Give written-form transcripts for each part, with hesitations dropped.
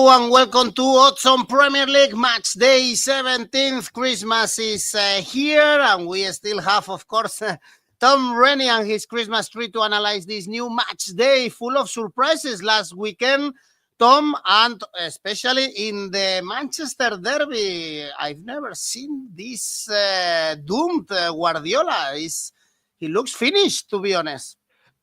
Hello and welcome to Odds on Premier League match day 17th. Christmas is here and we still have, of course, Tom Rennie and his Christmas tree to analyze this new match day full of surprises last weekend, Tom, and especially in the Manchester derby. I've never seen this doomed Guardiola. He looks finished, to be honest.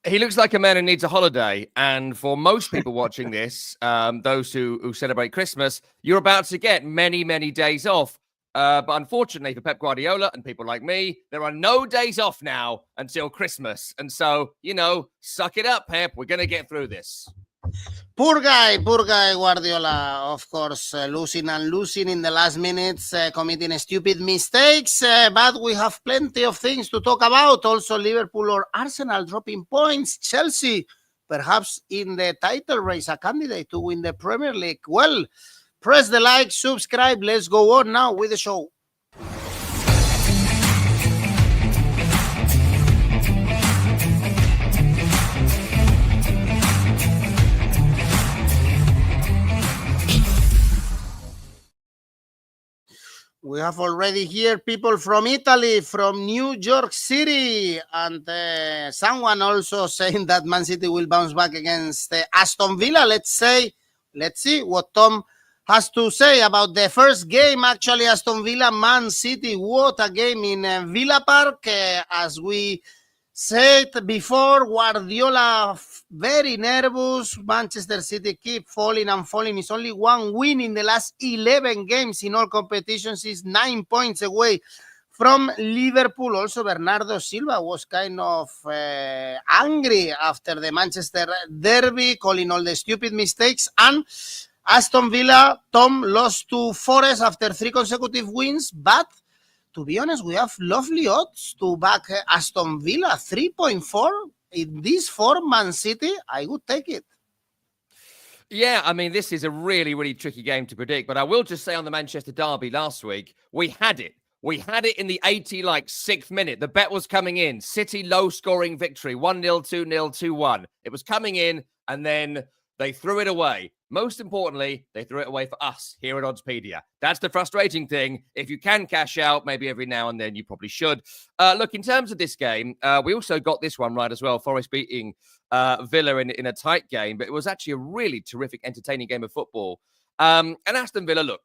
He looks like a man who needs a holiday. And for most people watching this, those who celebrate Christmas, you're about to get many, many days off. But unfortunately for Pep Guardiola and people like me, there are no days off now until Christmas. And so, suck it up, Pep. We're going to get through this. Poor guy, Guardiola, of course, losing in the last minutes, committing stupid mistakes, but we have plenty of things to talk about. Also, Liverpool or Arsenal dropping points, Chelsea, perhaps in the title race, a candidate to win the Premier League. Well, press the like, subscribe, let's go on now with the show. We have already here people from Italy, from New York City, and someone also saying that Man City will bounce back against Aston Villa. Let's see what Tom has to say about the first game. Actually, Aston Villa, Man City, what a game in Villa Park. As we said before, Guardiola very nervous. Manchester City keep falling and falling. It's only one win in the last 11 games in all competitions. Is 9 points away from Liverpool. Also, Bernardo Silva was kind of angry after the Manchester derby, calling all the stupid mistakes. And Aston Villa, Tom, lost to Forest after 3 consecutive wins, but to be honest, we have lovely odds to back Aston Villa, 3.4. In this form, Man City, I would take it. Yeah, I mean, this is a really, really tricky game to predict. But I will just say on the Manchester derby last week, we had it. We had it in the 86th minute. The bet was coming in. City low-scoring victory, 1-0, 2-0, 2-1. It was coming in, and then they threw it away. Most importantly, they threw it away for us here at Oddspedia. That's the frustrating thing. If you can cash out, maybe every now and then, you probably should. Look, in terms of this game, we also got this one right as well. Forest beating Villa in a tight game, but it was actually a really terrific, entertaining game of football. And Aston Villa, look,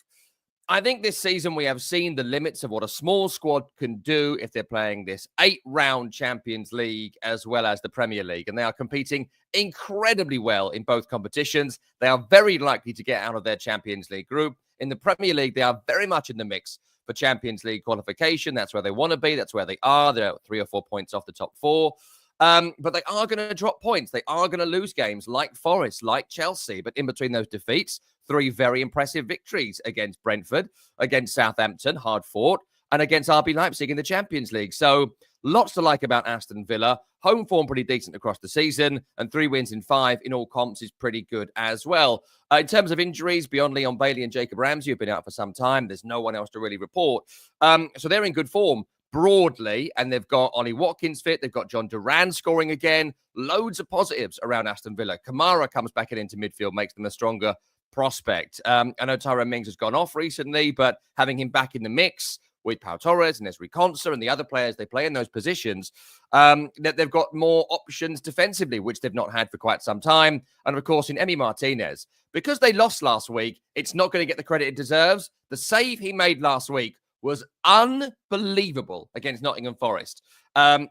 I think this season we have seen the limits of what a small squad can do if they're playing this 8-round Champions League as well as the Premier League. And they are competing incredibly well in both competitions. They are very likely to get out of their Champions League group. In the Premier League, they are very much in the mix for Champions League qualification. That's where they want to be. That's where they are. They're 3 or 4 points off the top 4. But they are going to drop points. They are going to lose games like Forest, like Chelsea. But in between those defeats, 3 very impressive victories against Brentford, against Southampton, hard fought, and against RB Leipzig in the Champions League. So lots to like about Aston Villa. Home form pretty decent across the season, and 3 wins in 5 in all comps is pretty good as well. In terms of injuries, beyond Leon Bailey and Jacob Ramsey, who've been out for some time, there's no one else to really report. So they're in good form broadly, and they've got Ollie Watkins fit. They've got John Duran scoring again. Loads of positives around Aston Villa. Kamara comes back into midfield, makes them a stronger prospect. I know Tyrone Mings has gone off recently, but having him back in the mix with Pau Torres and Ezri Konsa and the other players they play in those positions, that they've got more options defensively, which they've not had for quite some time. And of course, in Emi Martinez, because they lost last week, it's not going to get the credit it deserves. The save he made last week was unbelievable against Nottingham Forest.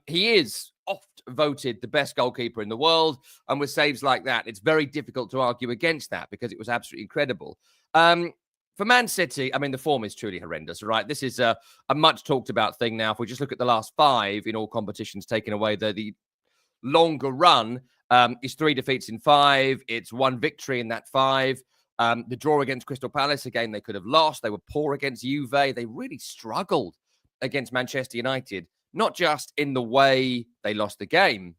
He is oft voted the best goalkeeper in the world. And with saves like that, it's very difficult to argue against that because it was absolutely incredible. For Man City, I mean, the form is truly horrendous, right? This is a much talked about thing now. If we just look at the last 5 in all competitions, taking away the longer run, is 3 defeats in 5. It's 1 victory in that 5. The draw against Crystal Palace, a game they could have lost. They were poor against Juve. They really struggled against Manchester United, not just in the way they lost the game,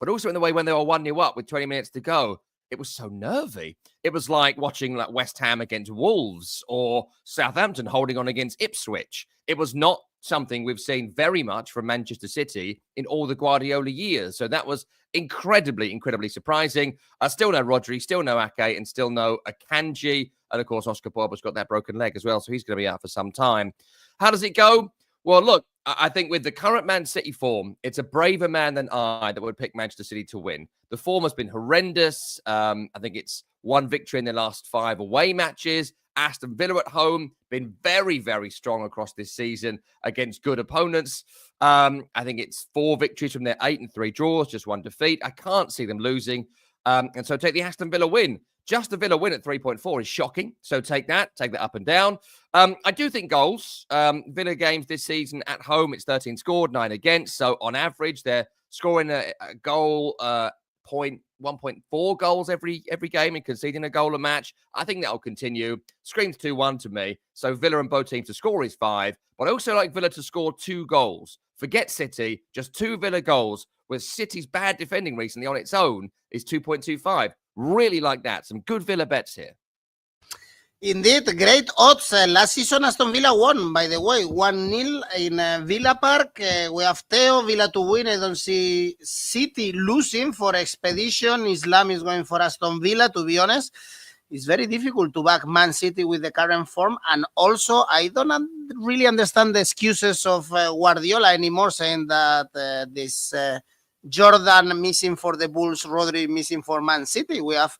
but also in the way when they were 1-0 up with 20 minutes to go. It was so nervy. It was like watching West Ham against Wolves or Southampton holding on against Ipswich. It was not something we've seen very much from Manchester City in all the Guardiola years. So that was incredibly, incredibly surprising. I still know Rodri, still know Ake, and still know 𝐿𝐴𝐵𝐺. And of course, 𝗀𝗑𝐵𝗲𝗀's got that broken leg as well, so he's going to be out for some time. How does it go? Well, look, I think with the current Man City form, it's a braver man than I that would pick Manchester City to win. The form has been horrendous. I think it's one victory in the last 5 away matches. Aston Villa at home, been very, very strong across this season against good opponents. I think it's 4 victories from their 8 and 3 draws, just 1 defeat. I can't see them losing. And so take the Aston Villa win. Just the Villa win at 3.4 is shocking. So take that up and down. I do think goals. Villa games this season at home, it's 13 scored, 9 against. So on average, they're scoring a goal, 1.4 goals every game and conceding a goal a match. I think that'll continue. Screams 2-1 to me. So Villa and both teams to score is 5. But I also like Villa to score 2 goals. Forget City, just 2 Villa goals, with City's bad defending recently on its own is 2.25. Really like that. Some good Villa bets here. Indeed, great odds. Last season, Aston Villa won, by the way, 1-0 in Villa Park. We have 𝐻𝐿, Villa to win. I don't see City losing for Expedition. Islam is going for Aston Villa, to be honest. It's very difficult to back Man City with the current form. And also, I don't really understand the excuses of Guardiola anymore, saying that this Jordan missing for the Bulls, Rodri missing for Man City. We have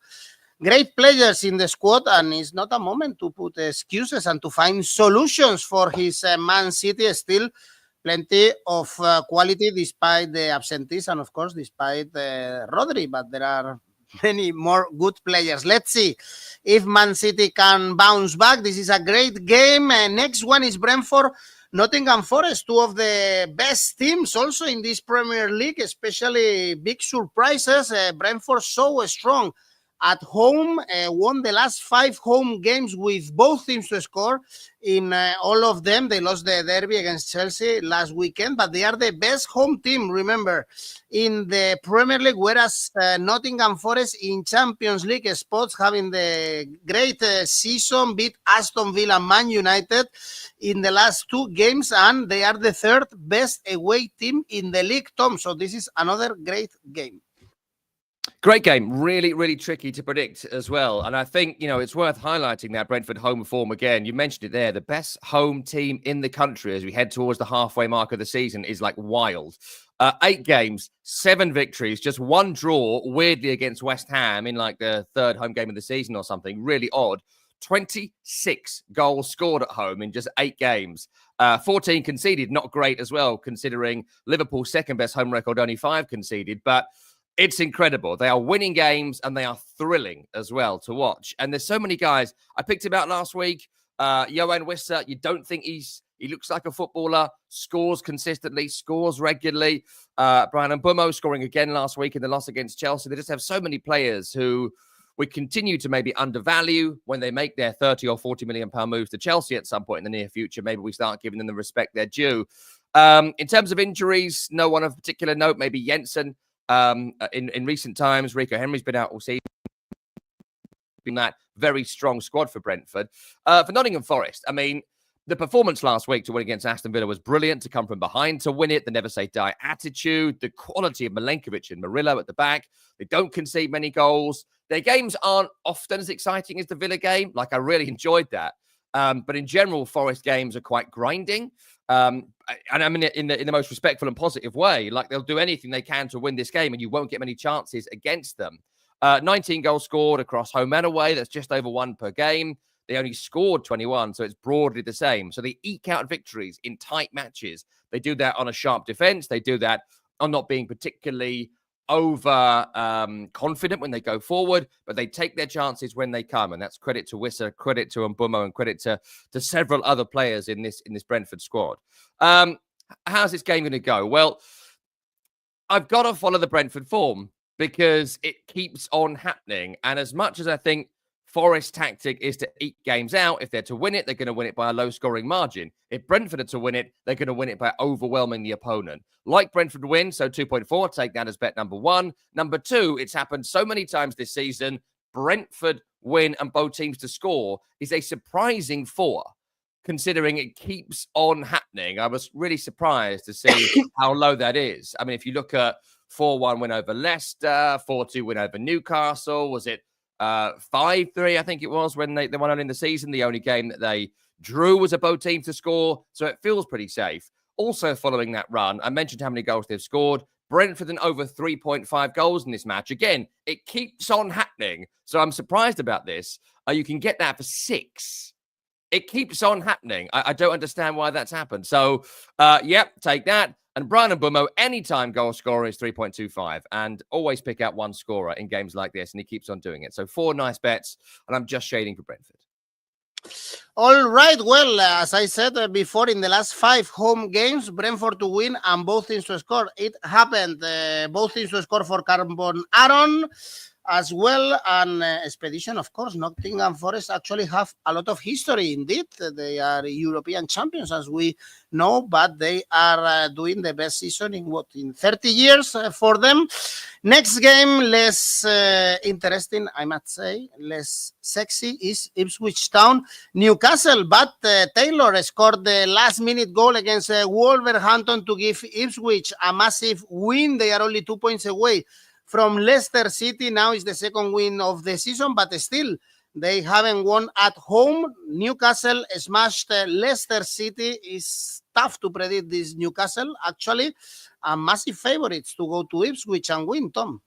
great players in the squad, and it's not a moment to put excuses and to find solutions for his Man City. Still plenty of quality despite the absentees and, of course, despite Rodri, but there are many more good players. Let's see if Man City can bounce back. This is a great game. Next one is Brentford, Nottingham Forest, 2 of the best teams also in this Premier League, especially big surprises. Brentford so strong at home, won the last 5 home games with both teams to score. In all of them, they lost the derby against Chelsea last weekend, but they are the best home team, remember, in the Premier League, whereas Nottingham Forest in Champions League spots, having the great season, beat Aston Villa and Man United in the last 2 games, and they are the 3rd best away team in the league, Tom. So this is another great game. Great game. Really, really tricky to predict as well. And I think, it's worth highlighting that Brentford home form again. You mentioned it there. The best home team in the country as we head towards the halfway mark of the season is like wild. 8 games, 7 victories, just 1 draw, weirdly against West Ham in like the 3rd home game of the season or something. Really odd. 26 goals scored at home in just 8 games. 14 conceded. Not great as well, considering Liverpool's 2nd best home record, only 5 conceded. But it's incredible. They are winning games and they are thrilling as well to watch. And there's so many guys. I picked him out last week. 𝐿𝐴𝐵𝐺𝐻, you don't think he looks like a footballer, scores consistently, scores regularly. Bryan Mbeumo scoring again last week in the loss against Chelsea. They just have so many players who we continue to maybe undervalue when they make their 30 or 40 million pound moves to Chelsea at some point in the near future. Maybe we start giving them the respect they're due. In terms of injuries, no one of particular note, maybe Jensen. In recent times, Rico Henry's been out all season. Been that very strong squad for Brentford. For Nottingham Forest, I mean, the performance last week to win against Aston Villa was brilliant. To come from behind to win it, the never say die attitude, the quality of 𝗵𝐿𝐴𝐵𝐺 and Murillo at the back. They don't concede many goals. Their games aren't often as exciting as the Villa game. Like, I really enjoyed that. But in general, Forest games are quite grinding. And I mean in the most respectful and positive way. Like, they'll do anything they can to win this game, and you won't get many chances against them. 19 goals scored across home and away. That's just over 1 per game. They only scored 21, so it's broadly the same. So they eke out victories in tight matches. They do that on a sharp defense. They do that on not being particularly over confident when they go forward, but they take their chances when they come. And that's credit to 𝗀𝗏, credit to Mbeumo, and credit to several other players in this Brentford squad. How's this game going to go? Well, I've got to follow the Brentford form because it keeps on happening. And as much as I think Forest's tactic is to eke games out, if they're to win it, they're going to win it by a low-scoring margin. If Brentford are to win it, they're going to win it by overwhelming the opponent. Like Brentford win, so 2.4, take that as bet number 1. Number 2, it's happened so many times this season. Brentford win and both teams to score is a surprising 4. considering it keeps on happening. I was really surprised to see how low that is. I mean, if you look at 4-1 win over Leicester, 4-2 win over Newcastle, was it 5-3, I think it was, when they won on in the season. The only game that they drew was a both team to score, so it feels pretty safe. Also following that run, I mentioned how many goals they've scored. Brentford and over 3.5 goals in this match. Again, it keeps on happening, so I'm surprised about this. You can get that for 6. It keeps on happening. I don't understand why that's happened. So, yep, take that. And Brian 𝗵𝗵𝗀, anytime goal scorer is 3.25. And always pick out one scorer in games like this. And he keeps on doing it. So 4 nice bets. And I'm just shading for Brentford. All right. Well, as I said before, in the last 5 home games, Brentford to win and both teams to score. It happened. Both teams to score for Carbon Aaron as well. And Expedition, of course, Nottingham Forest actually have a lot of history indeed. They are European champions, as we know, but they are doing the best season in 30 years for them. Next game, less interesting, I must say, less sexy, is Ipswich Town Newcastle. But Taylor scored the last-minute goal against Wolverhampton to give Ipswich a massive win. They are only 2 points away from Leicester City. Now is the second win of the season, but still, they haven't won at home. Newcastle smashed Leicester City. It's tough to predict this Newcastle, actually. Massive favorites to go to Ipswich and win, Tom.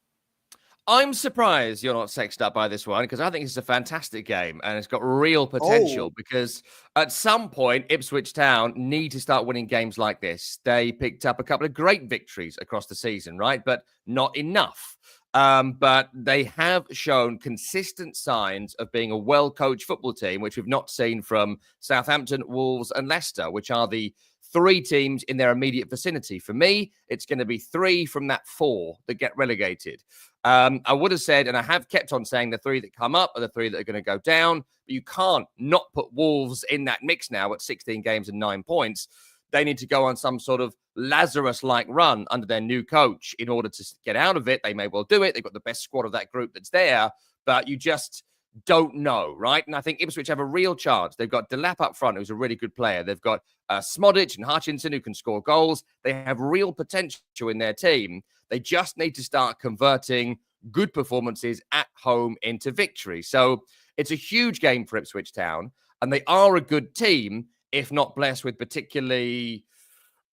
I'm surprised you're not sexed up by this one, because I think it's a fantastic game and it's got real potential. Because at some point, Ipswich Town need to start winning games like this. They picked up a couple of great victories across the season, right? But not enough. But they have shown consistent signs of being a well-coached football team, which we've not seen from Southampton, Wolves and Leicester, which are the 3 teams in their immediate vicinity. For me, it's going to be 3 from that 4 that get relegated. I would have said, and I have kept on saying, the 3 that come up are the 3 that are going to go down. But you can't not put Wolves in that mix now at 16 games and 9 points. They need to go on some sort of Lazarus-like run under their new coach in order to get out of it. They may well do it. They've got the best squad of that group that's there, but you just don't know, right? And I think Ipswich have a real chance. They've got Delap up front, who's a really good player. They've got Smodic and Hutchinson, who can score goals. They have real potential in their team. They just need to start converting good performances at home into victory. So it's a huge game for Ipswich Town, and they are a good team, if not blessed with particularly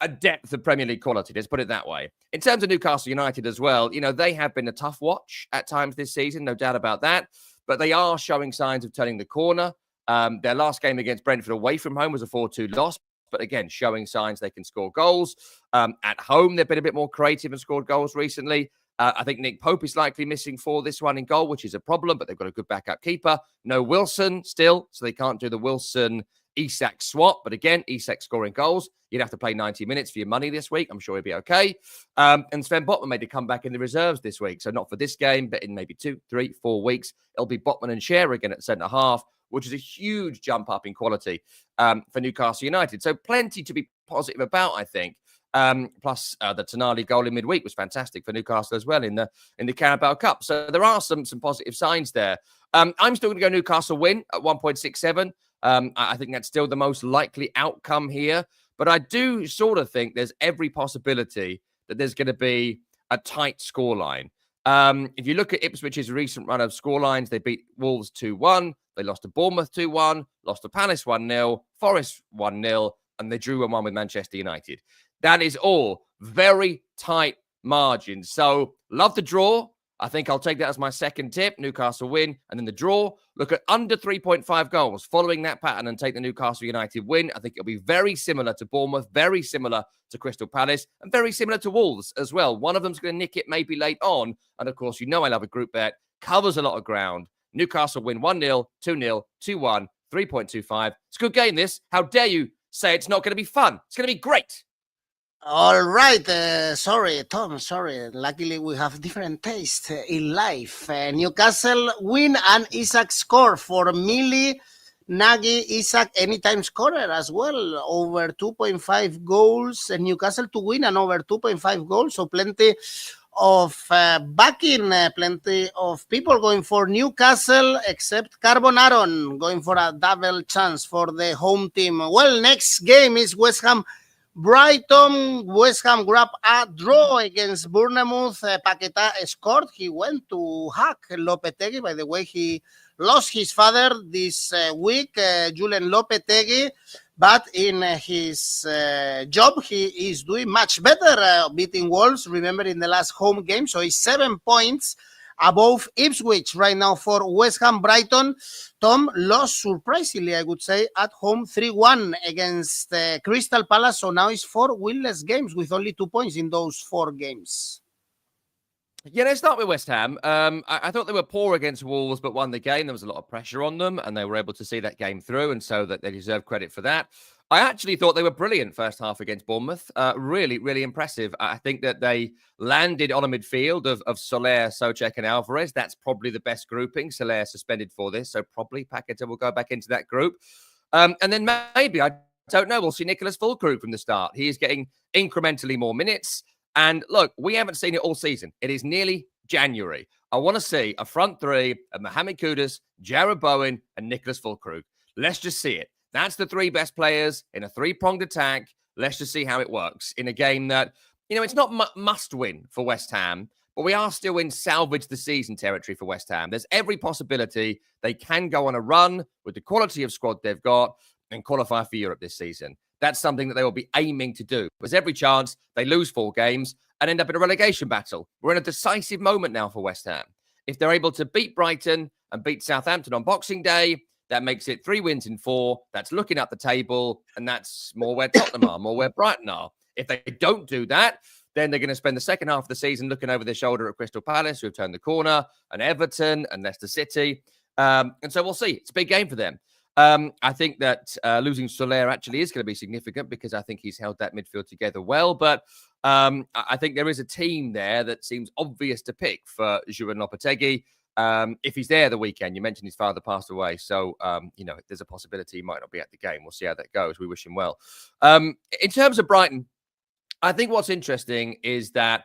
a depth of Premier League quality. Let's put it that way. In terms of Newcastle United as well, you know, they have been a tough watch at times this season, no doubt about that. But they are showing signs of turning the corner. Their last game against Brentford away from home was a 4-2 loss. But again, showing signs they can score goals. At home, they've been a bit more creative and scored goals recently. I think Nick Pope is likely missing for this one in goal, which is a problem, but they've got a good backup keeper. No Wilson still, so they can't do the Wilson-Isak swap. But again, Isak scoring goals. You'd have to play 90 minutes for your money this week. I'm sure he'll be okay. And Sven Botman made a comeback in the reserves this week. So not for this game, but in maybe 2, 3, 4 weeks, it'll be Botman and Cher again at centre-half, which is a huge jump up in quality for Newcastle United. So plenty to be positive about, I think. Plus the Tonali goal in midweek was fantastic for Newcastle as well in the Carabao Cup. So there are some positive signs there. I'm still going to go Newcastle win at 1.67. I think that's still the most likely outcome here. But I do sort of think there's every possibility that there's going to be a tight scoreline. If you look at Ipswich's recent run of scorelines, they beat Wolves 2-1. They lost to Bournemouth 2-1, lost to Palace 1-0, Forest 1-0, and they drew 1-1 with Manchester United. That is all very tight margins. So love the draw. I think I'll take that as my second tip. Newcastle win. And then the draw. Look at under 3.5 goals. Following that pattern and take the Newcastle United win. I think it'll be very similar to Bournemouth, very similar to Crystal Palace, and very similar to Wolves as well. One of them's going to nick it maybe late on. And of course, you know I love a group bet. Covers a lot of ground. Newcastle win 1-0, 2-0, 2-1, 3.25. It's a good game, this. How dare you say it's not going to be fun? It's going to be great. All right. Sorry, Tom. Sorry. Luckily, we have different taste in life. Newcastle win and Isak score for Millie. Nagy, Isak, anytime scorer as well. Over 2.5 goals. Newcastle to win and over 2.5 goals. So plenty of backing. Plenty of people going for Newcastle, except Carbon going for a double chance for the home team. Well, next game is West Ham Brighton. West Ham grabbed a draw against Bournemouth. Paquetá scored. He went to hug 𝐿opetegi. By the way, he lost his father this week, Julen 𝐿opetegi. But in his job, he is doing much better, beating Wolves, remember, in the last home game. So he's 7 points above Ipswich right now for West Ham. Brighton, Tom, lost surprisingly, I would say, at home 3-1 against Crystal Palace. So now it's 4 winless games with only 2 points in those 4 games. Yeah, let's start with West Ham. I thought they were poor against Wolves, but won the game. There was a lot of pressure on them, and they were able to see that game through, and so that they deserve credit for that. I actually thought they were brilliant first half against Bournemouth. Really, really impressive. I think that they landed on a midfield of Soler, Soucek, and Alvarez. That's probably the best grouping. Soler suspended for this, so probably Paquetá will go back into that group. And then maybe, I don't know, we'll see Nicholas Fulkrug from the start. He is getting incrementally more minutes. And look, we haven't seen it all season. It is nearly January. I want to see a front three of Mohamed Kudus, Jarrod Bowen, and Nicholas Fulkrug. Let's just see it. That's the 3 best players in a 3-pronged attack. Let's just see how it works in a game that, you know, it's not must win for West Ham, but we are still in salvage the season territory for West Ham. There's every possibility they can go on a run with the quality of squad they've got and qualify for Europe this season. That's something that they will be aiming to do. There's every chance they lose 4 games and end up in a relegation battle. We're in a decisive moment now for West Ham. If they're able to beat Brighton and beat Southampton on Boxing Day, that makes it 3 wins in 4. That's looking up the table, and that's more where Tottenham are, more where Brighton are. If they don't do that, then they're going to spend the second half of the season looking over their shoulder at Crystal Palace, who have turned the corner, and Everton and Leicester City. And so we'll see. It's a big game for them. I think that losing Soler actually is going to be significant because I think he's held that midfield together well. But I think there is a team there that seems obvious to pick for Julen 𝐿opetegi. If he's there the weekend. You mentioned his father passed away. So, you know, there's a possibility he might not be at the game. We'll see how that goes. We wish him well. In terms of Brighton, I think what's interesting is that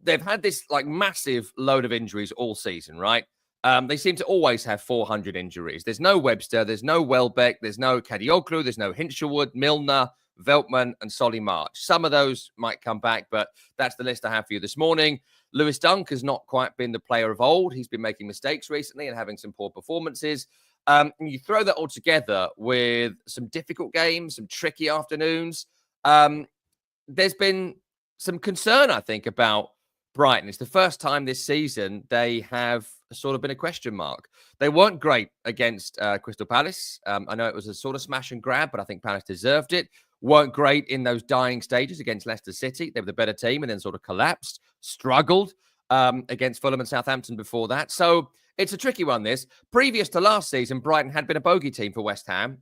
they've had this like massive load of injuries all season, right? They seem to always have 400 injuries. There's no Webster, there's no Welbeck, there's no 𝐿opetegi, there's no Hinshelwood, Milner, Veltman, and Solly March. Some of those might come back, but that's the list I have for you this morning. Lewis Dunk has not quite been the player of old. He's been making mistakes recently and having some poor performances. And you throw that all together with some difficult games, some tricky afternoons. There's been some concern, I think, about Brighton. It's the first time this season they have sort of been a question mark. They weren't great against Crystal Palace. I know it was a sort of smash and grab, but I think Palace deserved it. Weren't great in those dying stages against Leicester City. They were the better team and then sort of collapsed, struggled against Fulham and Southampton before that. So it's a tricky one, this. Previous to last season, Brighton had been a bogey team for West Ham.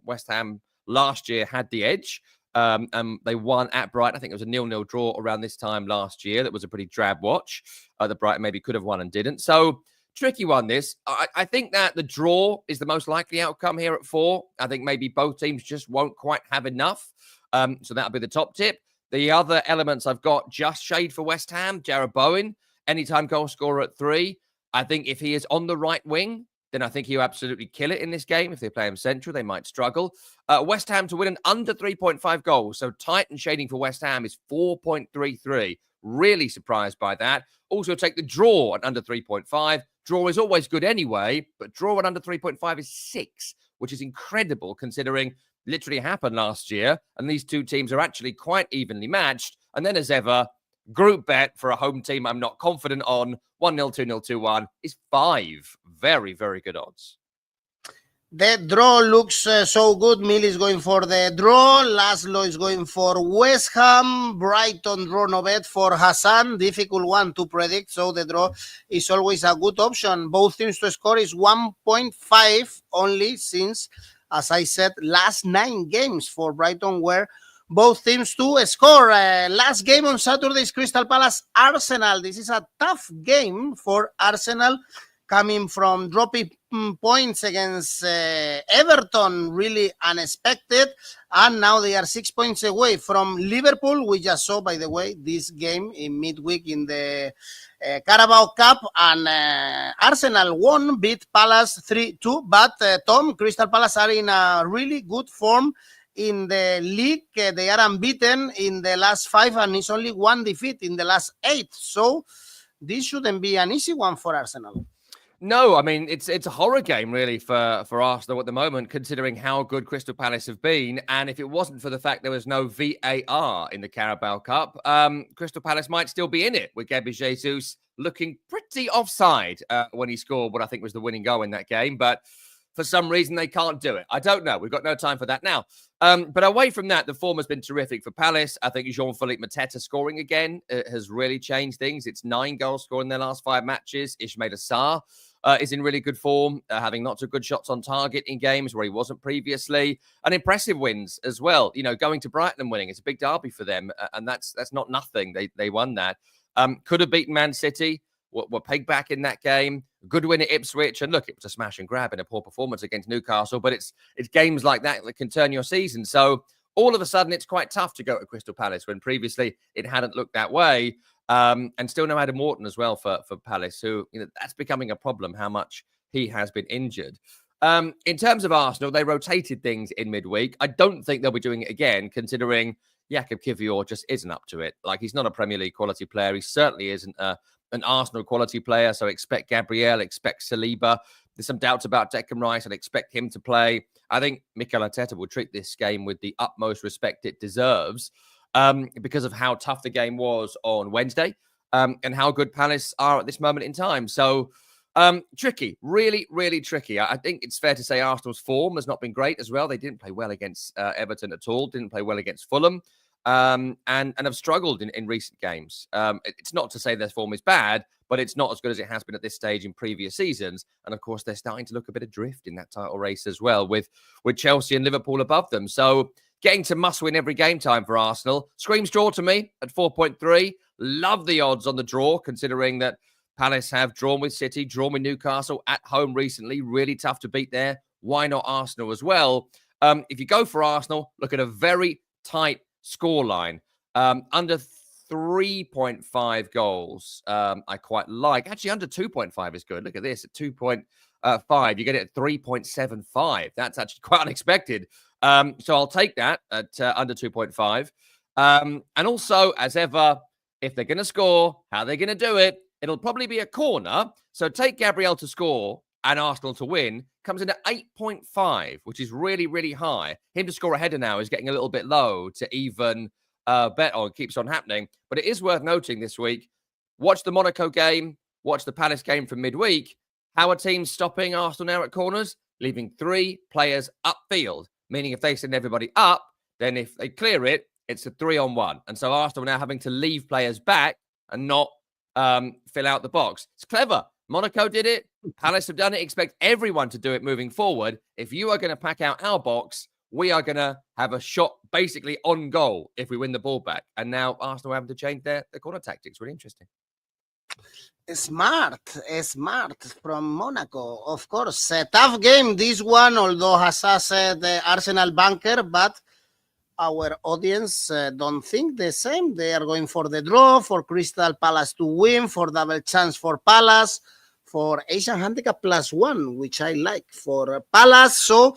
West Ham last year had the edge. And they won at Brighton. I think it was a 0-0 draw around this time last year. That was a pretty drab watch. That Brighton maybe could have won and didn't. So tricky one, this. I think that the draw is the most likely outcome here at 4. I think maybe both teams just won't quite have enough. So that'll be the top tip. The other elements I've got just shade for West Ham. Jarrod Bowen, anytime goal scorer at 3. I think if he is on the right wing, then I think he'll absolutely kill it in this game. If they play him central, they might struggle. West Ham to win an under 3.5 goals. So tight and shading for West Ham is 4.33. Really surprised by that. Also take the draw at under 3.5. Draw is always good anyway, but draw at under 3.5 is 6, which is incredible considering literally happened last year. And these two teams are actually quite evenly matched. And then as ever, group bet for a home team I'm not confident on, 1-0, 2-0, 2-1, is 5. Very, very good odds. The draw looks so good. Mill is going for the draw. Laszlo is going for West Ham. Brighton draw no bet for Hassan. Difficult one to predict, so the draw is always a good option. Both teams to score is 1.5 only since, as I said, last 9 games for Brighton were both teams to score. Last game on Saturday is Crystal Palace Arsenal. This is a tough game for Arsenal coming from dropping points against Everton, really unexpected. And now they are 6 points away from Liverpool. We just saw, by the way, this game in midweek in the Carabao Cup, and Arsenal beat Palace 3-2. But Tom, Crystal Palace are in a really good form in the league. They are unbeaten in the last 5, and it's only 1 defeat in the last 8. So this shouldn't be an easy one for Arsenal. No, I mean, it's a horror game, really, for Arsenal at the moment, considering how good Crystal Palace have been. And if it wasn't for the fact there was no VAR in the Carabao Cup, Crystal Palace might still be in it, with 𝐬𝐵𝐵𝐺esus looking pretty offside when he scored what I think was the winning goal in that game. But for some reason, they can't do it. I don't know. We've got no time for that now. But away from that, the form has been terrific for Palace. I think 𝗀𝗵𝗿𝗄 scoring again has really changed things. It's 9 goals scored in their last 5 matches. 𝐿𝐴𝐨𝐴 is in really good form, having lots of good shots on target in games where he wasn't previously, and impressive wins as well. You know, going to Brighton and winning, it's a big derby for them, and that's not nothing. They won that. Could have beaten Man City. Were pegged back in that game. Good win at Ipswich, and look, it was a smash and grab in a poor performance against Newcastle. But it's games like that can turn your season. So all of a sudden, it's quite tough to go to Crystal Palace when previously it hadn't looked that way. And still no Adam Wharton as well for Palace, who, you know, that's becoming a problem, how much he has been injured. In terms of Arsenal, they rotated things in midweek. I don't think they'll be doing it again, considering 𝐿𝐴𝐴𝐵𝐴 just isn't up to it. Like, he's not a Premier League quality player. He certainly isn't an Arsenal quality player. So expect Gabriel, expect Saliba. There's some doubts about Declan Rice. I'd expect him to play. I think Mikel Arteta will treat this game with the utmost respect it deserves, because of how tough the game was on Wednesday, and how good Palace are at this moment in time. So tricky, really, really tricky. I think it's fair to say Arsenal's form has not been great as well. They didn't play well against Everton at all, didn't play well against Fulham, and have struggled in recent games. It's not to say their form is bad, but it's not as good as it has been at this stage in previous seasons. And of course, they're starting to look a bit adrift in that title race as well, with Chelsea and Liverpool above them. So getting to must-win every game time for Arsenal. Screams draw to me at 4.3. Love the odds on the draw, considering that Palace have drawn with City, drawn with Newcastle at home recently. Really tough to beat there. Why not Arsenal as well? If you go for Arsenal, look at a very tight scoreline. Under 3.5 goals, I quite like. Actually, under 2.5 is good. Look at this, at 2.5. You get it at 3.75. That's actually quite unexpected. So I'll take that at under 2.5. And also, as ever, if they're going to score, how they're going to do it, it'll probably be a corner. So take Gabriel to score and Arsenal to win. Comes in at 8.5, which is really, really high. Him to score a header now is getting a little bit low to even bet on. It keeps on happening. But it is worth noting this week, watch the Monaco game, watch the Palace game from midweek. How are teams stopping Arsenal now at corners? Leaving 3 players upfield. Meaning if they send everybody up, then if they clear it, it's a 3-on-1. And so Arsenal are now having to leave players back and not fill out the box. It's clever. Monaco did it. Palace have done it. Expect everyone to do it moving forward. If you are going to pack out our box, we are going to have a shot basically on goal if we win the ball back. And now Arsenal are having to change their corner tactics. Really interesting. Smart from Monaco, of course. A tough game, this one, although has said the Arsenal banker, but our audience don't think the same. They are going for the draw, for Crystal Palace to win, for double chance for Palace, for Asian handicap +1, which I like for Palace. So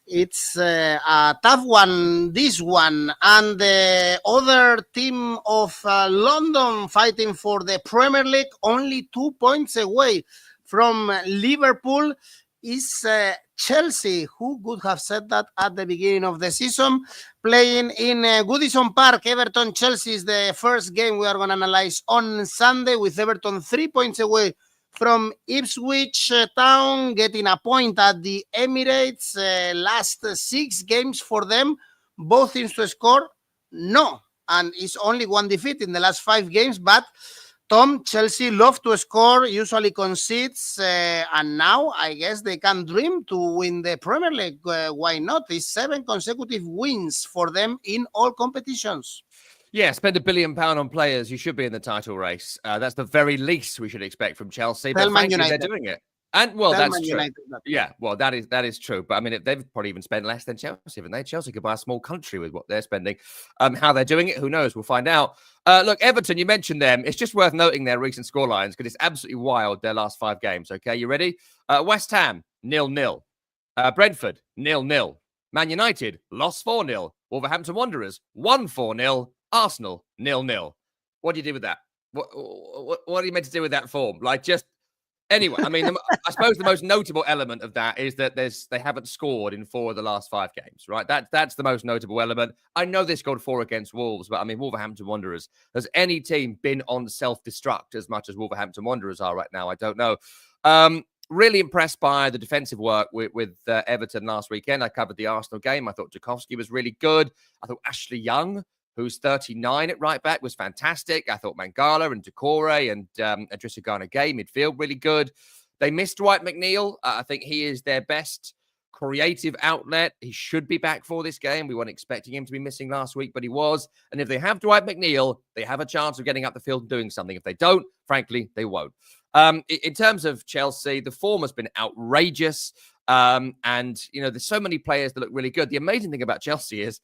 it's a tough one, this one. And the other team of London fighting for the Premier League, only 2 points away from Liverpool, is Chelsea. Who could have said that at the beginning of the season? Playing in Goodison Park, Everton Chelsea is the first game we are going to analyze on Sunday, with Everton 3 points away from Ipswich Town, getting a point at the Emirates. Last 6 games for them, both teams to score, no. And it's only 1 defeat in the last 5 games, but Tom, Chelsea love to score, usually concedes, and now I guess they can dream to win the Premier League. Why not? It's 7 consecutive wins for them in all competitions. Yeah, spend £1 billion on players. You should be in the title race. That's the very least we should expect from Chelsea. Tell But Man frankly, they're United. doing it. And well, Tell that's Man true. United that. Yeah, well, that is true. But I mean, they've probably even spent less than Chelsea, haven't they? Chelsea could buy a small country with what they're spending. How they're doing it, who knows? We'll find out. Look, Everton, you mentioned them. It's just worth noting their recent scorelines because it's absolutely wild, their last 5 games. Okay, you ready? West Ham, 0-0. Brentford, 0-0. Man United, lost 4-0. Wolverhampton Wanderers, won 4-0. Arsenal, 0-0. What do you do with that? What are you meant to do with that form? Like, just anyway. I mean, I suppose the most notable element of that is that they haven't scored in 4 of the last 5 games, right? That's the most notable element. I know they scored 4 against Wolves, but I mean, Wolverhampton Wanderers. Has any team been on self-destruct as much as Wolverhampton Wanderers are right now? I don't know. Really impressed by the defensive work with Everton last weekend. I covered the Arsenal game. I thought 𝐿𝐿𝐴𝐵𝐻𝐿𝐵𝐻𝐿𝐵 was really good. I thought Ashley Young, who's 39 at right back, was fantastic. I thought Mangala and 𝗛𝗏𝗏𝗀 and 𝗛𝗏𝗏𝗀 midfield really good. They missed Dwight McNeil. I think he is their best creative outlet. He should be back for this game. We weren't expecting him to be missing last week, but he was. And if they have Dwight McNeil, they have a chance of getting up the field and doing something. If they don't, frankly, they won't. In terms of Chelsea, the form has been outrageous. And, you know, there's so many players that look really good. The amazing thing about Chelsea is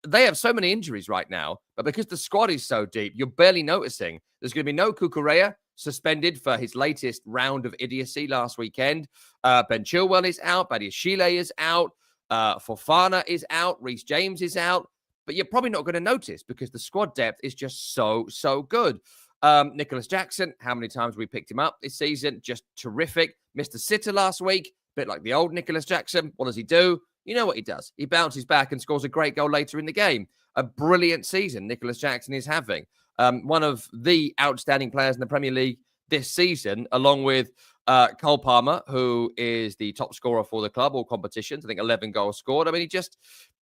they have so many injuries right now, but because the squad is so deep, you're barely noticing. There's going to be no 𝐿𝐿𝐴𝐵𝐻𝐿𝐵𝐻 suspended for his latest round of idiocy last weekend. Ben Chilwell is out. 𝗵𝗵𝗄 is out. Fofana is out. Reece James is out. But you're probably not going to notice because the squad depth is just so good. Nicholas Jackson, how many times we picked him up this season? Just terrific. Missed a sitter last week. Bit like the old Nicholas Jackson. What does he do? You know what he does. He bounces back and scores a great goal later in the game. A brilliant season Nicholas Jackson is having. One of the outstanding players in the Premier League this season, along with Cole Palmer, who is the top scorer for the club, all competitions. I think 11 goals scored. I mean, he just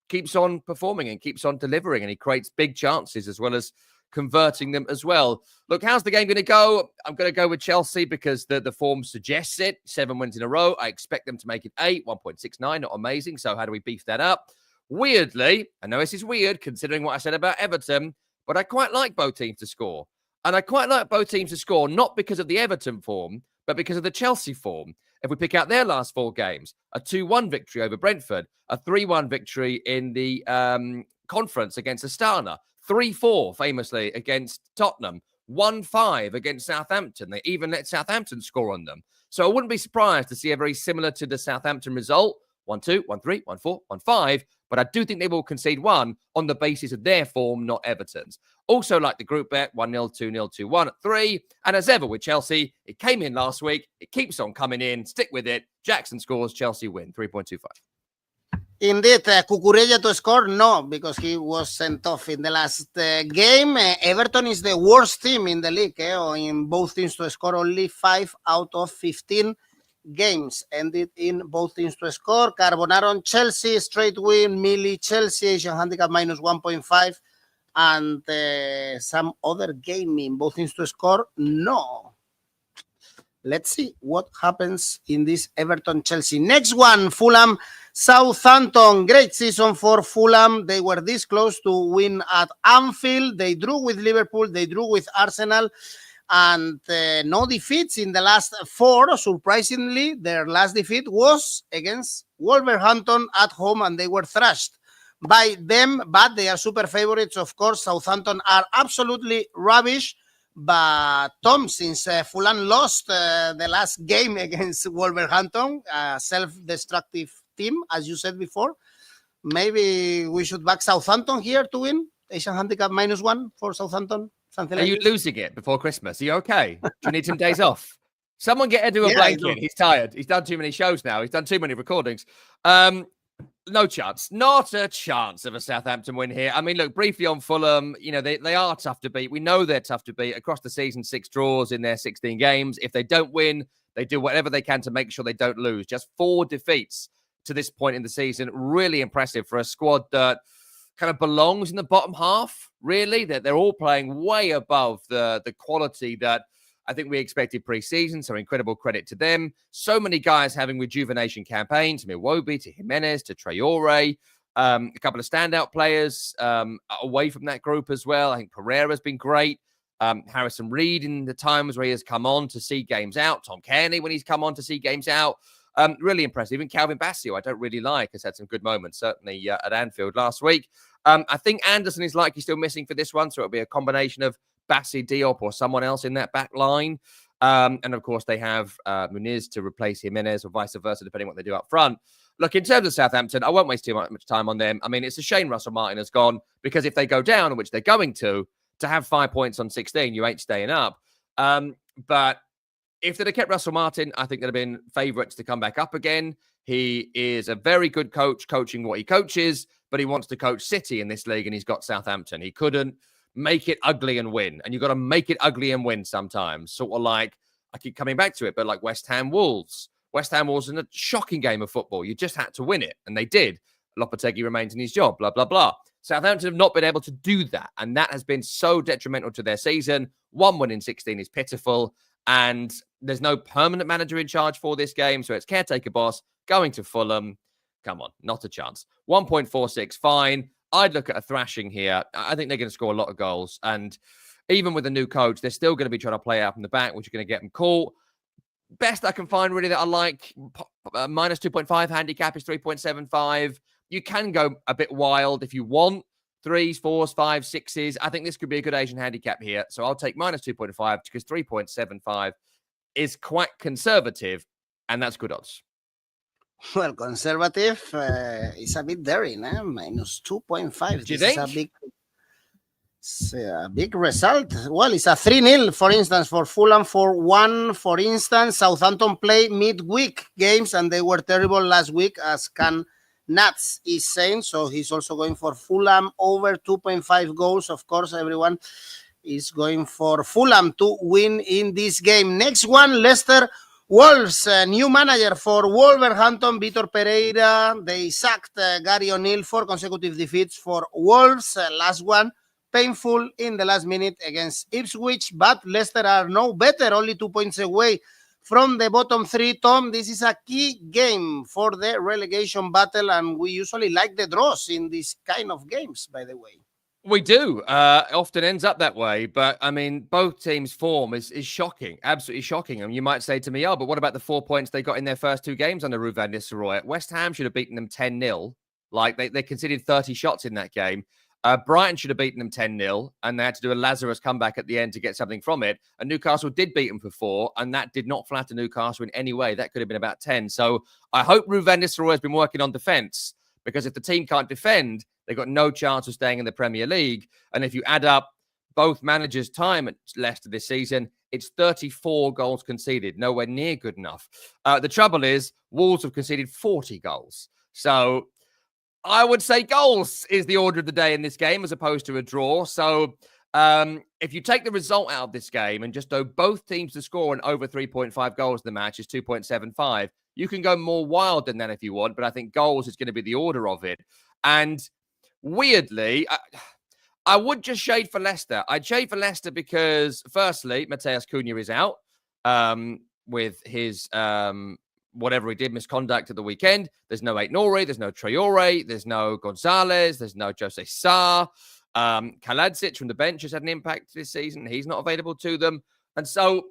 keeps on performing and keeps on delivering, and he creates big chances as well as converting them as well. Look, how's the game going to go? I'm going to go with Chelsea because the form suggests it. 7 wins in a row. I expect them to make it 8, 1.69. Not amazing. So how do we beef that up? Weirdly, I know this is weird considering what I said about Everton, but I quite like both teams to score. And I quite like both teams to score, not because of the Everton form, but because of the Chelsea form. If we pick out their last 4 games, a 2-1 victory over Brentford, a 3-1 victory in the conference against Astana, 3-4 famously against Tottenham, 1-5 against Southampton. They even let Southampton score on them. So I wouldn't be surprised to see a very similar to the Southampton result, 1-2, 1-3, 1-4, 1-5. But I do think they will concede 1 on the basis of their form, not Everton's. Also like the group bet, 1-0, 2-0, 2-1 at 3. And as ever with Chelsea, it came in last week. It keeps on coming in. Stick with it. Jackson scores, Chelsea win, 3.25. Indeed, 𝐿𝐿𝐴𝐵𝐻𝐿𝐵𝐻 to score? No, because he was sent off in the last game. Everton is the worst team in the league, in both teams to score only 5 out of 15 games. Ended in both teams to score. Carbonaro on Chelsea, straight win. Millie Chelsea, Asian handicap minus 1.5. And some other game in both teams to score? No. Let's see what happens in this Everton-Chelsea. Next one, Fulham, Southampton. Great season for Fulham. They were this close to win at Anfield. They drew with Liverpool. They drew with Arsenal. And no defeats in the last 4. Surprisingly, their last defeat was against Wolverhampton at home, and they were thrashed by them. But they are super favorites, of course. Southampton are absolutely rubbish. But Tom, since Fulham lost the last game against Wolverhampton, a self-destructive team, as you said before, maybe we should back Southampton here to win. Asian handicap minus 1 for Southampton. Something Are like you this. Losing it before Christmas? Are you okay? Do you need some days off? Someone get Edu a Yeah, blanket. He's tired. He's done too many shows now. He's done too many recordings. No chance. Not a chance of a Southampton win here. I mean, look, briefly on Fulham, you know, they are tough to beat. We know they're tough to beat. Across the season, 6 draws in their 16 games. If they don't win, they do whatever they can to make sure they don't lose. Just 4 defeats to this point in the season. Really impressive for a squad that kind of belongs in the bottom half, really. They're all playing way above the quality that I think we expected pre-season, so incredible credit to them. So many guys having rejuvenation campaigns, from 𝐬𝐵𝐵𝗿𝗀 to Jimenez to Traore. A couple of standout players away from that group as well. I think Pereira's been great. Harrison Reed in the times where he has come on to see games out. Tom Rennie when he's come on to see games out. Really impressive. Even 𝐿𝐵𝗵𝗿𝗀, who I don't really like, has had some good moments, certainly at Anfield last week. I think Anderson is likely still missing for this one, so it'll be a combination of 𝗵𝗵𝗍, Diop, or someone else in that back line. And of course, they have Muniz to replace Jimenez, or vice versa, depending on what they do up front. Look, in terms of Southampton, I won't waste too much time on them. I mean, it's a shame Russell Martin has gone, because if they go down, which they're going to have 5 points on 16, you ain't staying up. But if they'd have kept Russell Martin, I think they'd have been favourites to come back up again. He is a very good coach, coaching what he coaches, but he wants to coach City in this league, and he's got Southampton. He couldn't make it ugly and win, and you've got to make it ugly and win sometimes. Sort of like, I keep coming back to it, but like West Ham Wolves. West Ham was in a shocking game of football. You just had to win it, and they did. Lopetegui remains in his job, blah, blah, blah. Southampton have not been able to do that, and that has been so detrimental to their season. 1 win in 16 is pitiful, and there's no permanent manager in charge for this game, so it's caretaker boss going to Fulham. Come on, not a chance. 1.46, fine. I'd look at a thrashing here. I think they're going to score a lot of goals, and even with a new coach, they're still going to be trying to play out from the back, which are going to get them caught. Best I can find really that I like, minus 2.5 handicap is 3.75. You can go a bit wild if you want. 3s, 4s, 5s, 6s. I think this could be a good Asian handicap here. So I'll take minus 2.5 because 3.75 is quite conservative, and that's good odds. Well, conservative is a bit daring, eh? Minus 2.5. Do you think? It's a big result. Well, it's a 3-0, for instance, for Fulham, 4-1, for instance. Southampton play midweek games, and they were terrible last week, as 𝐿𝐿𝐴𝐧𝐧𝐞𝐜𝐭𝐴 is saying. So he's also going for Fulham over 2.5 goals. Of course, everyone is going for Fulham to win in this game. Next one, Leicester Wolves. New manager for Wolverhampton, Vitor Pereira. They sacked Gary O'Neill. 4 consecutive defeats for Wolves. Last one, painful in the last minute against Ipswich, but Leicester are no better, only 2 points away from the bottom 3. Tom, this is a key game for the relegation battle, and we usually like the draws in these kind of games, by the way. We do. Often ends up that way. But, I mean, both teams' form is shocking, absolutely shocking. And you might say to me, oh, but what about the 4 points they got in their first 2 games under Ruud van Nistelrooy? West Ham should have beaten them 10-0. Like, they conceded 30 shots in that game. Brighton should have beaten them 10-0, and they had to do a Lazarus comeback at the end to get something from it. And Newcastle did beat them for 4, and that did not flatter Newcastle in any way. That could have been about 10. So I hope Ruud van Nistelrooy has been working on defence, because if the team can't defend, they've got no chance of staying in the Premier League. And if you add up both managers' time at Leicester this season, it's 34 goals conceded, nowhere near good enough. The trouble is, Wolves have conceded 40 goals. So I would say goals is the order of the day in this game as opposed to a draw. So if you take the result out of this game and just do both teams to score and over 3.5 goals in the match is 2.75, you can go more wild than that if you want, but I think goals is going to be the order of it. And weirdly, I would just shade for Leicester. I'd shade for Leicester because, firstly, Matheus Cunha is out with his whatever he did, misconduct at the weekend. There's no 𝐼𝐸, there's no Traore, there's no Gonzalez, there's no Jose Sarr. 𝐜𝐭𝐿𝐴𝐧𝐧𝐞𝐜 from the bench has had an impact this season. He's not available to them. And so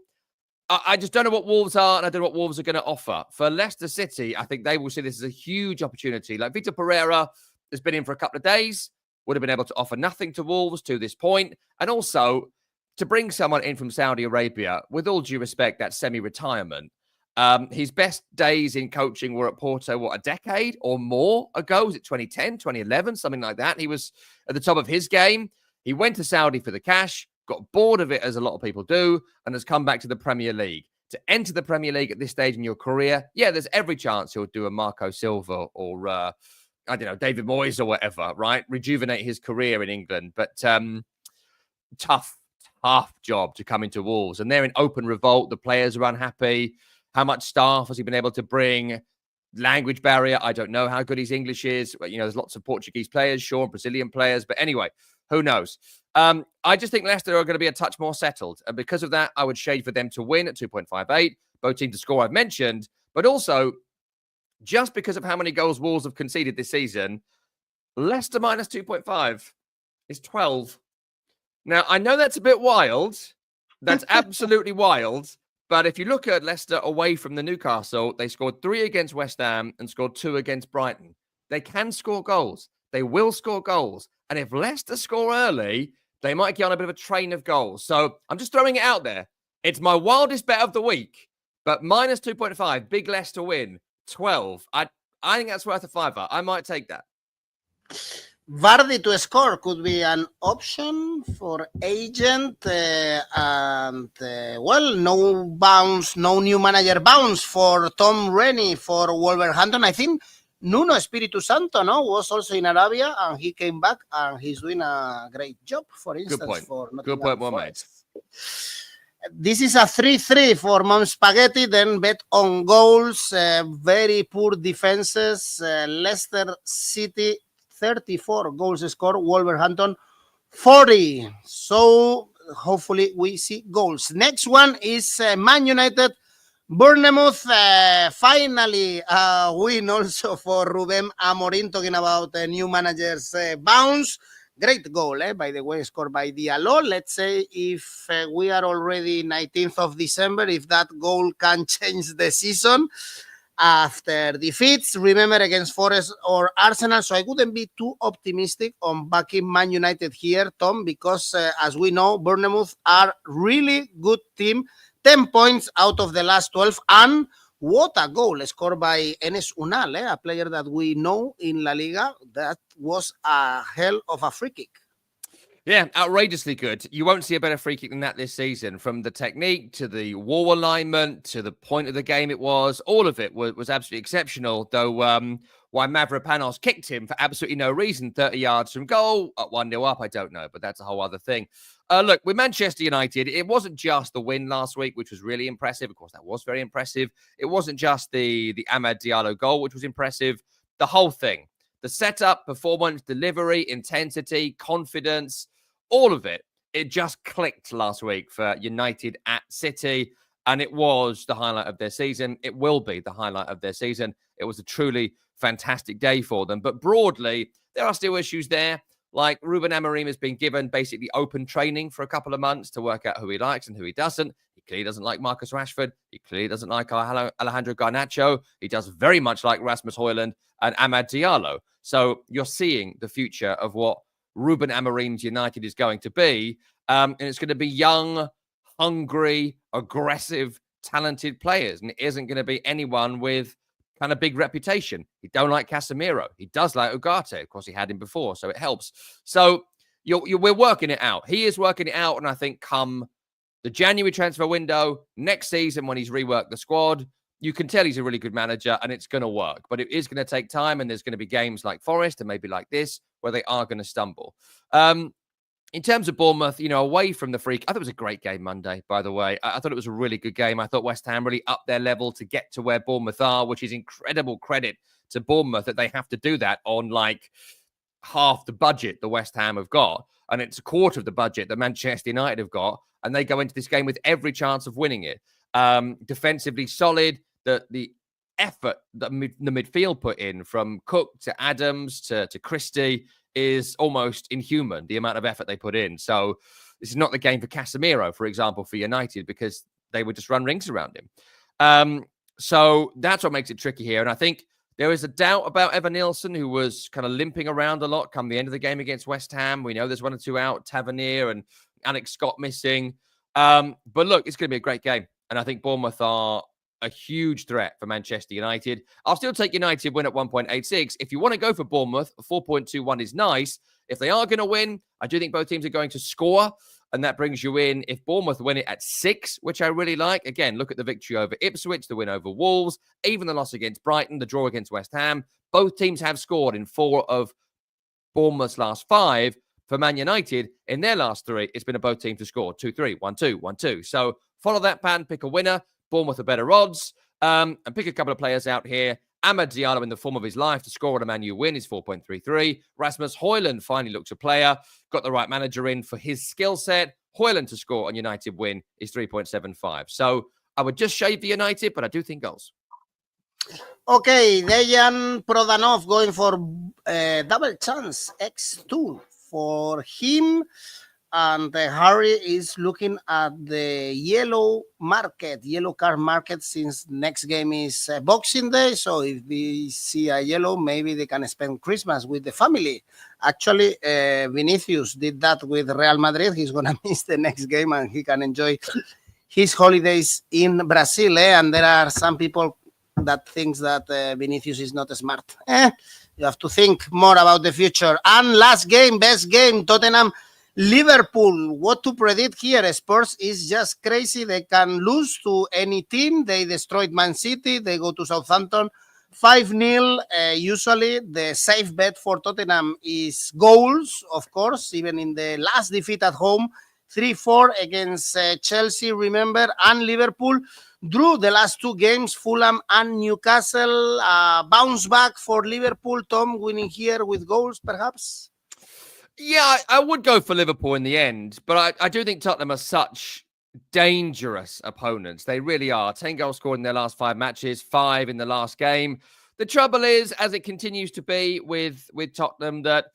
I just don't know what Wolves are, and I don't know what Wolves are going to offer. For Leicester City, I think they will see this as a huge opportunity. Like Vitor Pereira has been in for a couple of days, would have been able to offer nothing to Wolves to this point. And also, to bring someone in from Saudi Arabia, with all due respect, that's semi-retirement. His best days in coaching were at Porto, a decade or more ago? Was it 2010, 2011, something like that? He was at the top of his game. He went to Saudi for the cash, got bored of it, as a lot of people do, and has come back to the Premier League. To enter the Premier League at this stage in your career, yeah, there's every chance he'll do a Marco Silva or, I don't know, David Moyes or whatever, right? Rejuvenate his career in England. But tough job to come into Wolves. And they're in open revolt. The players are unhappy. How much staff has he been able to bring? Language barrier. I don't know how good his English is. But, you know, there's lots of Portuguese players, sure, and Brazilian players. But anyway, who knows? I just think Leicester are going to be a touch more settled. And because of that, I would shade for them to win at 2.58. Both teams to score I've mentioned. But also, just because of how many goals Wolves have conceded this season, Leicester minus 2.5 is 12. Now, I know that's a bit wild. That's absolutely wild. But if you look at Leicester away from the Newcastle, they scored 3 against West Ham and scored 2 against Brighton. They can score goals. They will score goals. And if Leicester score early, they might get on a bit of a train of goals. So I'm just throwing it out there. It's my wildest bet of the week. But minus 2.5, big Leicester win, 12. I think that's worth a $5. I might take that. 𝗲𝗲𝗿𝗀 to score could be an option for agent, well, no bounce, no new manager bounce for Tom Rennie for Wolverhampton. I think Nuno Espiritu Santo was also in Arabia and he came back and he's doing a great job, for instance, for Nottingham Forest. This is a 3-3 for Mom Spaghetti, then bet on goals, very poor defenses, Leicester City 34 goals scored, Wolverhampton 40. So hopefully we see goals. Next one is Man United, Bournemouth. Finally win also for 𝗀𝗵𝗻𝗀, talking about new managers bounce. Great goal, by the way, scored by 𝗛𝗲𝗏. Let's say if we are already 19th of December, if that goal can change the season. After defeats, remember, against Forest or Arsenal. So I wouldn't be too optimistic on backing Man United here, Tom, because as we know, Bournemouth are really good team. 10 points out of the last 12. And what a goal scored by Enes Unal, a player that we know in La Liga. That was a hell of a free kick. Yeah, outrageously good. You won't see a better free kick than that this season. From the technique to the wall alignment to the point of the game it was, all of it was absolutely exceptional. Though why 𝗵𝗲𝗻𝗀 kicked him for absolutely no reason, 30 yards from goal, at 1-0 up, I don't know, but that's a whole other thing. Look, with Manchester United, it wasn't just the win last week, which was really impressive. Of course, that was very impressive. It wasn't just the Amad Diallo goal, which was impressive. The whole thing. The setup, performance, delivery, intensity, confidence, all of it, it just clicked last week for United at City, and it was the highlight of their season. It will be the highlight of their season. It was a truly fantastic day for them. But broadly, there are still issues there. Like Ruben Amorim has been given basically open training for a couple of months to work out who he likes and who he doesn't. He clearly doesn't like Marcus Rashford. He clearly doesn't like Alejandro Garnacho. He does very much like Rasmus Højlund and Amad Diallo. So you're seeing the future of what Ruben Amorim's United is going to be. And it's going to be young, hungry, aggressive, talented players. And it isn't going to be anyone with kind of big reputation. He don't like Casemiro. He does like ugarte. Of course, he had him before, so it helps. So we're working it out. He is working it out. And I think come the January transfer window, next season when he's reworked the squad, you can tell he's a really good manager and it's going to work. But it is going to take time, and there's going to be games like Forest and maybe like this where they are going to stumble. In terms of Bournemouth, away from the freak, I thought it was a great game Monday, by the way. I thought it was a really good game. I thought West Ham really upped their level to get to where Bournemouth are, which is incredible credit to Bournemouth that they have to do that on like half the budget the West Ham have got. And it's a quarter of the budget that Manchester United have got. And they go into this game with every chance of winning it. Defensively solid. The effort that the midfield put in, from Cook to Adams to Christie, is almost inhuman, the amount of effort they put in. So this is not the game for Casemiro, for example, for United, because they would just run rings around him. So that's what makes it tricky here. And I think there is a doubt about Evanilson, who was kind of limping around a lot come the end of the game against West Ham. We know there's 1 or 2 out, Tavernier and 𝐿𝐿 missing. But look, it's going to be a great game. And I think Bournemouth are a huge threat for Manchester United. I'll still take United win at 1.86. If you want to go for Bournemouth, 4.21 is nice. If they are going to win, I do think both teams are going to score. And that brings you in, if Bournemouth win it, at 6, which I really like. Again, look at the victory over Ipswich, the win over Wolves, even the loss against Brighton, the draw against West Ham. Both teams have scored in 4 of Bournemouth's last 5. For Man United, in their last 3, it's been a both teams to score 2-3, 1-2, 1-2. So follow that pattern, pick a winner. Bournemouth are better odds. And pick a couple of players out here. Amad Diallo, in the form of his life, to score on a Man U win is 4.33. Rasmus Højlund finally looks a player. Got the right manager in for his skill set. Højlund to score on United win is 3.75. So I would just shave the United, but I do think goals. Okay, Dejan Prodanov going for double chance X2 for him. And Harry is looking at the yellow card market, since next game is Boxing Day. So if we see a yellow, maybe they can spend Christmas with the family. Actually, Vinicius did that with Real Madrid. He's going to miss the next game and he can enjoy his holidays in Brazil. And there are some people that thinks that Vinicius is not smart. You have to think more about the future. And last game, best game, Tottenham Liverpool. What to predict here? Spurs is just crazy. They can lose to any team. They destroyed Man City. They go to Southampton 5-0. Usually the safe bet for Tottenham is goals, of course, even in the last defeat at home, 3-4 against Chelsea, remember, and Liverpool drew the last two games, Fulham and Newcastle. Bounce back for Liverpool. Tom, winning here with goals, perhaps? Yeah, I would go for Liverpool in the end, but I do think Tottenham are such dangerous opponents. They really are. 10 goals scored in their last 5 matches, 5 in the last game. The trouble is, as it continues to be with Tottenham, that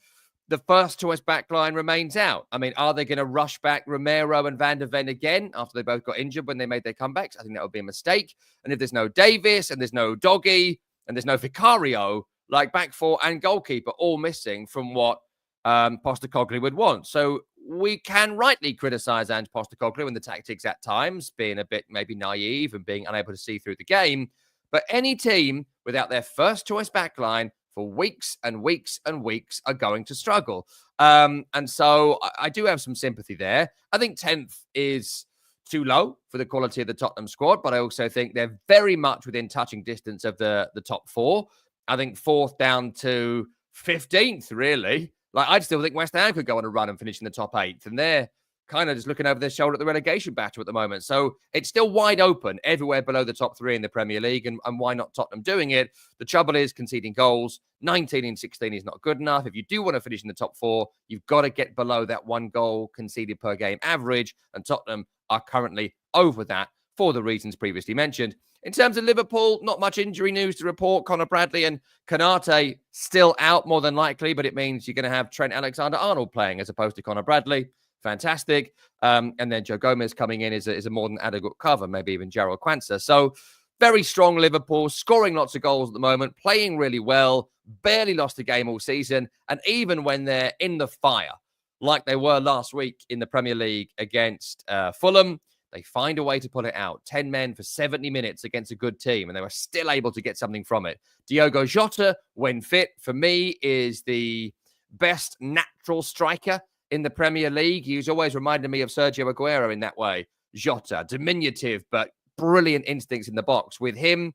the first choice backline remains out. I mean, are they going to rush back Romero and Van der Ven again after they both got injured when they made their comebacks? I think that would be a mistake. And if there's no Davis and there's no Doggy and there's no Vicario, like back four and goalkeeper all missing from what 𝗵𝗵𝗀𝐾𝐿 would want. So we can rightly criticize Ange Postecoglou and the tactics at times, being a bit maybe naive and being unable to see through the game. But any team without their first choice backline for weeks and weeks and weeks are going to struggle. And so I do have some sympathy there. I think 10th is too low for the quality of the Tottenham squad, but I also think they're very much within touching distance of the top 4. I think 4th down to 15th, really. Like, I still think West Ham could go on a run and finish in the top 8th, and they're kind of just looking over their shoulder at the relegation battle at the moment. So it's still wide open everywhere below the top 3 in the Premier League, and why not Tottenham doing it? The trouble is conceding goals. 19 and 16 is not good enough. If you do want to finish in the top 4, you've got to get below that 1 goal conceded per game average, and Tottenham are currently over that for the reasons previously mentioned. In terms of Liverpool, not much injury news to report. Conor Bradley and 𝐿𝐴𝐾𝐿 still out more than likely, but it means you're going to have Trent Alexander-Arnold playing as opposed to Conor Bradley. Fantastic. And then Joe Gomez coming in is a more than adequate cover, maybe even 𝗀𝗀𝗀. So very strong Liverpool, scoring lots of goals at the moment, playing really well, barely lost a game all season. And even when they're in the fire, like they were last week in the Premier League against Fulham, they find a way to pull it out. 10 men for 70 minutes against a good team, and they were still able to get something from it. Diogo Jota, when fit, for me, is the best natural striker in the Premier League. He's always reminded me of Sergio Aguero in that way. Jota, diminutive, but brilliant instincts in the box. With him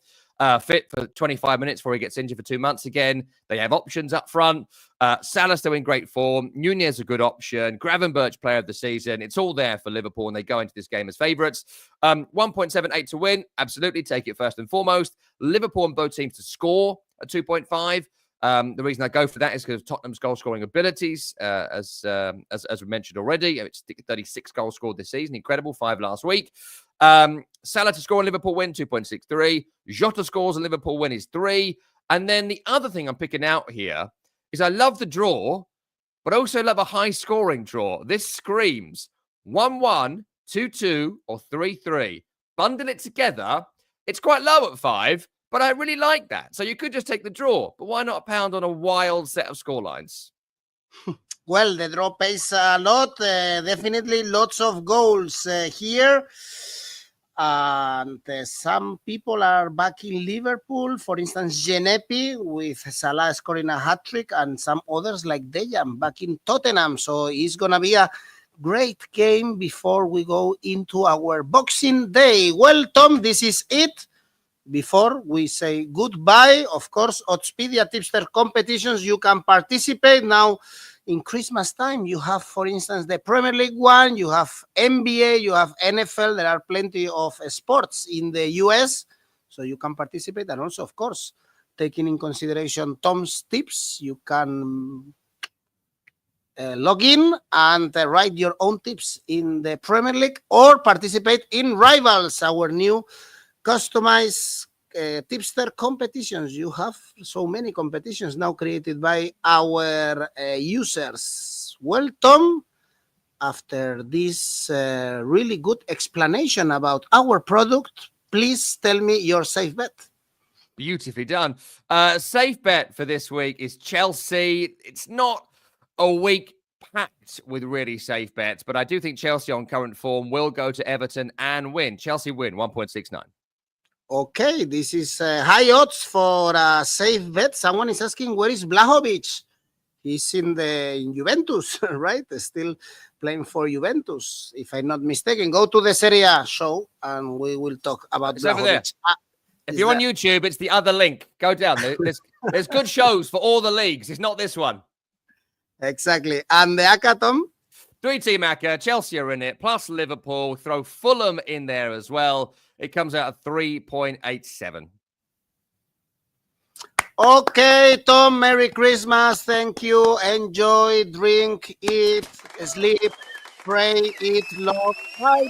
fit for 25 minutes before he gets injured for 2 months again. They have options up front. Salah still in great form. Nunez a good option. Gravenberch player of the season. It's all there for Liverpool, and they go into this game as favourites. 1.78 to win. Absolutely, take it first and foremost. Liverpool and both teams to score at 2.5. The reason I go for that is because of Tottenham's goal-scoring abilities, as we mentioned already. It's 36 goals scored this season. Incredible. 5 last week. Salah to score and Liverpool win, 2.63. Jota scores and Liverpool win is 3. And then the other thing I'm picking out here is I love the draw, but I also love a high-scoring draw. This screams 1-1, 2-2, or 3-3. Bundle it together. It's quite low at 5, but I really like that. So you could just take the draw, but why not a pound on a wild set of scorelines? Well, the draw pays a lot. Definitely lots of goals here. And some people are backing Liverpool. For instance, 𝗀𝗵𝗋 with Salah scoring a hat-trick, and some others like Dejan backing Tottenham. So it's going to be a great game before we go into our Boxing Day. Well, Tom, this is it. Before we say goodbye, of course, Oddspedia tipster competitions, you can participate now. In Christmas time, you have, for instance, the Premier League one, you have NBA, you have NFL. There are plenty of sports in the US, so you can participate. And also, of course, taking in consideration Tom's tips, you can log in and write your own tips in the Premier League or participate in Rivals, our new customized tipster competitions. You have so many competitions now created by our users. Well, Tom, after this really good explanation about our product, please tell me your safe bet. Beautifully done. Safe bet for this week is Chelsea. It's not a week packed with really safe bets, but I do think Chelsea on current form will go to Everton and win. Chelsea win 1.69. Okay, this is high odds for a safe bet. Someone is asking, where is 𝗛𝗲𝗿𝗀? He's in Juventus, right? Still playing for Juventus, if I'm not mistaken. Go to the Serie A show and we will talk about 𝗛𝗲𝗿𝗀. If you're on YouTube, it's the other link. Go down. There's good shows for all the leagues. It's not this one. Exactly. And the ACCA, Tom? 3-team ACCA. Chelsea are in it, plus Liverpool. Throw Fulham in there as well. It comes out at 3.87. Okay, Tom, Merry Christmas. Thank you. Enjoy, drink, eat, sleep, pray, eat, love. Bye.